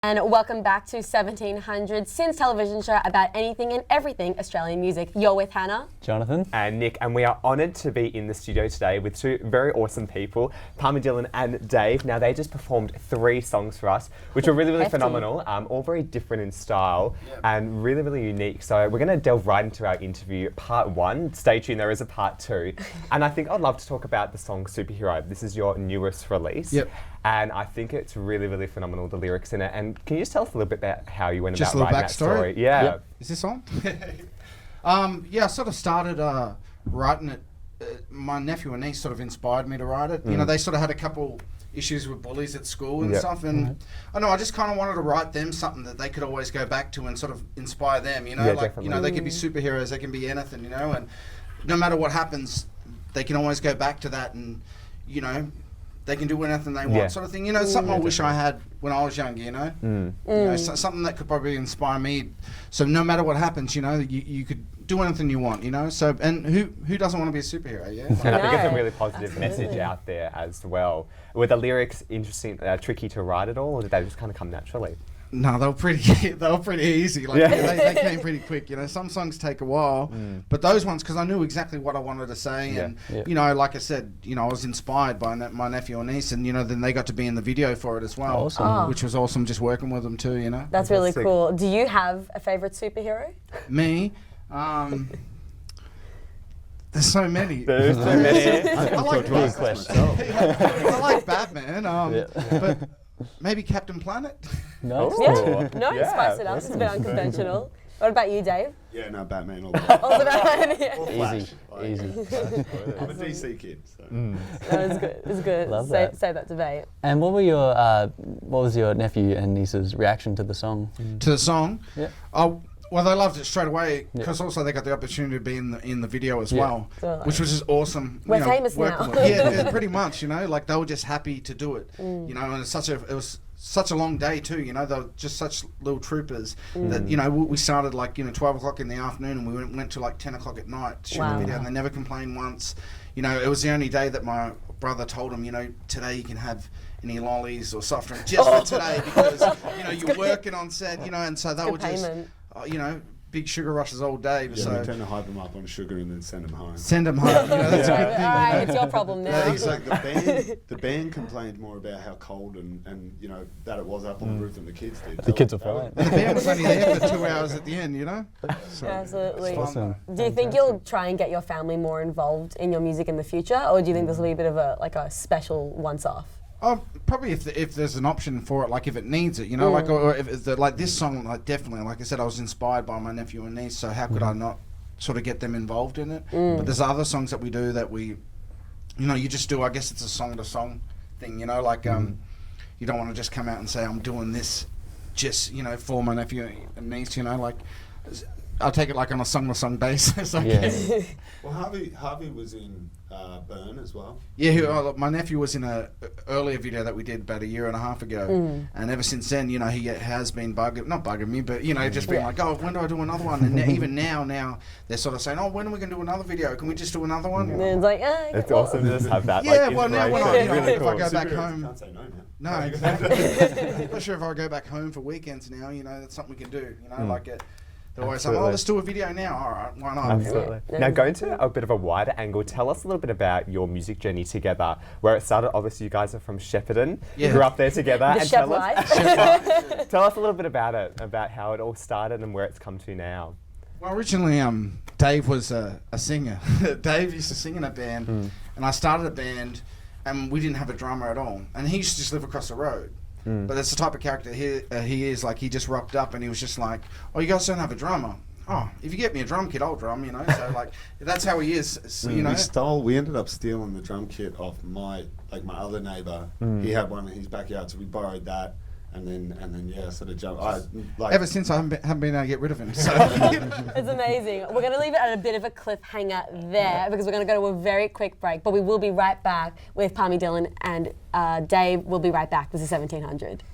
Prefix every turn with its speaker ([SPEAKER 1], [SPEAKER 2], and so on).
[SPEAKER 1] And welcome back to 1700, Sin's television show about anything and everything Australian music. You're with Hannah,
[SPEAKER 2] Jonathon,
[SPEAKER 3] and Nick, and we are honoured to be in the studio today with two very awesome people, Parmy Dhillon and Dave. Now, they just performed 3 songs for us, which were really, really phenomenal, all very different in style and really, really unique. So we're going to delve right into our interview, part 1. Stay tuned, there is a part 2. And I think I'd love to talk about the song Superhero. This is your newest release.
[SPEAKER 4] Yep.
[SPEAKER 3] And I think it's really, really phenomenal, the lyrics in it. And can you just tell us a little bit about how you went
[SPEAKER 4] just
[SPEAKER 3] about writing that
[SPEAKER 4] story?
[SPEAKER 3] story? Yeah.
[SPEAKER 4] Yep. Is this on? Yeah, I sort of started writing it. My nephew and niece sort of inspired me to write it. You know, they sort of had a couple issues with bullies at school and stuff. And I know I just kind of wanted to write them something that they could always go back to and sort of inspire them, you know?
[SPEAKER 3] Yeah,
[SPEAKER 4] like,
[SPEAKER 3] definitely.
[SPEAKER 4] you know, they can be superheroes, they can be anything, you know? And no matter what happens, they can always go back to that and, you know, they can do anything they want, sort of thing. You know, something I wish I had when I was younger, you know? You know, something that could probably inspire me. So no matter what happens, you know, you could do anything you want, you know? So, and who doesn't want to be a superhero, yeah?
[SPEAKER 3] And I think it's a really positive message out there as well. Were the lyrics interesting, tricky to write at all, or did they just kind of come naturally?
[SPEAKER 4] No, they were pretty easy. Like they came pretty quick. You know, some songs take a while, but those ones, because I knew exactly what I wanted to say, and you know, like I said, you know, I was inspired by my nephew and niece, and you know, then they got to be in the video for it as well, which was awesome. Just working with them too, you know.
[SPEAKER 1] That's really cool. Do you have a favourite superhero?
[SPEAKER 4] Me, there's so many.
[SPEAKER 3] There's so many.
[SPEAKER 4] I like I like Batman, but maybe Captain Planet.
[SPEAKER 2] Nice.
[SPEAKER 1] Yeah. No, spice it up. It's a bit unconventional. What about you, Dave?
[SPEAKER 5] Yeah, no, Batman all the way.
[SPEAKER 1] Also Batman, yeah.
[SPEAKER 5] Or Flash.
[SPEAKER 2] Easy.
[SPEAKER 5] I'm a DC kid, so.
[SPEAKER 1] That was good. It was good.
[SPEAKER 2] Love that.
[SPEAKER 1] Save that debate.
[SPEAKER 2] And what was your nephew and niece's reaction to the song?
[SPEAKER 4] To the song?
[SPEAKER 2] Yeah.
[SPEAKER 4] Well, they loved it straight away because also they got the opportunity to be in the video as well, which was just awesome.
[SPEAKER 1] We're famous now.
[SPEAKER 4] Yeah, pretty much. You know, like they were just happy to do it. You know, and it was such a long day too. You know, they were just such little troopers that you know we started like 12 o'clock in the afternoon and we went to like 10 o'clock at night to shoot the video, and they never complained once. You know, it was the only day that my brother told him, you know, today you can have any lollies or soft drink just for today because you know you're working on set. You know, and so they were just. You know, big sugar rushes all day.
[SPEAKER 5] Yeah,
[SPEAKER 4] so
[SPEAKER 5] we tend to hype them up on sugar and then send them home.
[SPEAKER 4] Send them home. You know, that's a good thing.
[SPEAKER 1] All right, it's your problem now.
[SPEAKER 4] Yeah,
[SPEAKER 5] It's like the band complained more about how cold and you know that it was up on the roof than the kids did.
[SPEAKER 2] The kids were fine.
[SPEAKER 4] And the band was only there for 2 hours at the end, you know? So
[SPEAKER 1] Absolutely.
[SPEAKER 2] Awesome.
[SPEAKER 1] Do you think you'll try and get your family more involved in your music in the future, or do you think this will be a bit of a special once-off?
[SPEAKER 4] Probably if there's an option for it, like if it needs it, you know, like or if it's like this song, like definitely, like I said, I was inspired by my nephew and niece, so how could I not sort of get them involved in it? But there's other songs that we do that we, you know, you just do. I guess it's a song-to-song thing, you know, like you don't want to just come out and say I'm doing this, just you know, for my nephew and niece, you know, like. I'll take it like on a song-to-song basis.
[SPEAKER 5] Well, Harvey was in Burn as well.
[SPEAKER 4] Yeah, my nephew was in a earlier video that we did about 1.5 years ago, and ever since then, you know, he has been not bugging me, but you know, just being like, oh, when do I do another one? And even now they're sort of saying, oh, when are we going to do another video? Can we just do another one?
[SPEAKER 1] And it's like,
[SPEAKER 3] It's awesome to just have that.
[SPEAKER 4] Yeah,
[SPEAKER 3] like,
[SPEAKER 4] well, now when if I go back home,
[SPEAKER 5] Can't say no now.
[SPEAKER 4] no, exactly. I'm not sure if I go back home for weekends now. You know, that's something we can do. You know, like it. They're always saying, oh, let's do a video now. All right, why not?
[SPEAKER 3] Absolutely. Now, going to a bit of a wider angle, tell us a little bit about your music journey together, where it started. Obviously, you guys are from Shepparton. You grew up there together.
[SPEAKER 1] The Shep life.
[SPEAKER 3] Tell us a little bit about it, about how it all started and where it's come to now.
[SPEAKER 4] Well, originally, Dave was a singer. Dave used to sing in a band, and I started a band, and we didn't have a drummer at all. And he used to just live across the road. But that's the type of character he is. Like, he just rocked up and he was just like, oh, you guys don't have a drummer. Oh, if you get me a drum kit, I'll drum, you know. So, like, that's how he is, so, you know.
[SPEAKER 5] We ended up stealing the drum kit off my other neighbour. He had one in his backyard, so we borrowed that. And then yeah, sort of jump.
[SPEAKER 4] Ever since I haven't been able to get rid of him. So.
[SPEAKER 1] It's amazing. We're going to leave it at a bit of a cliffhanger there because we're going to go to a very quick break. But we will be right back with Parmy Dhillon and Dave. We'll be right back. This is 1700.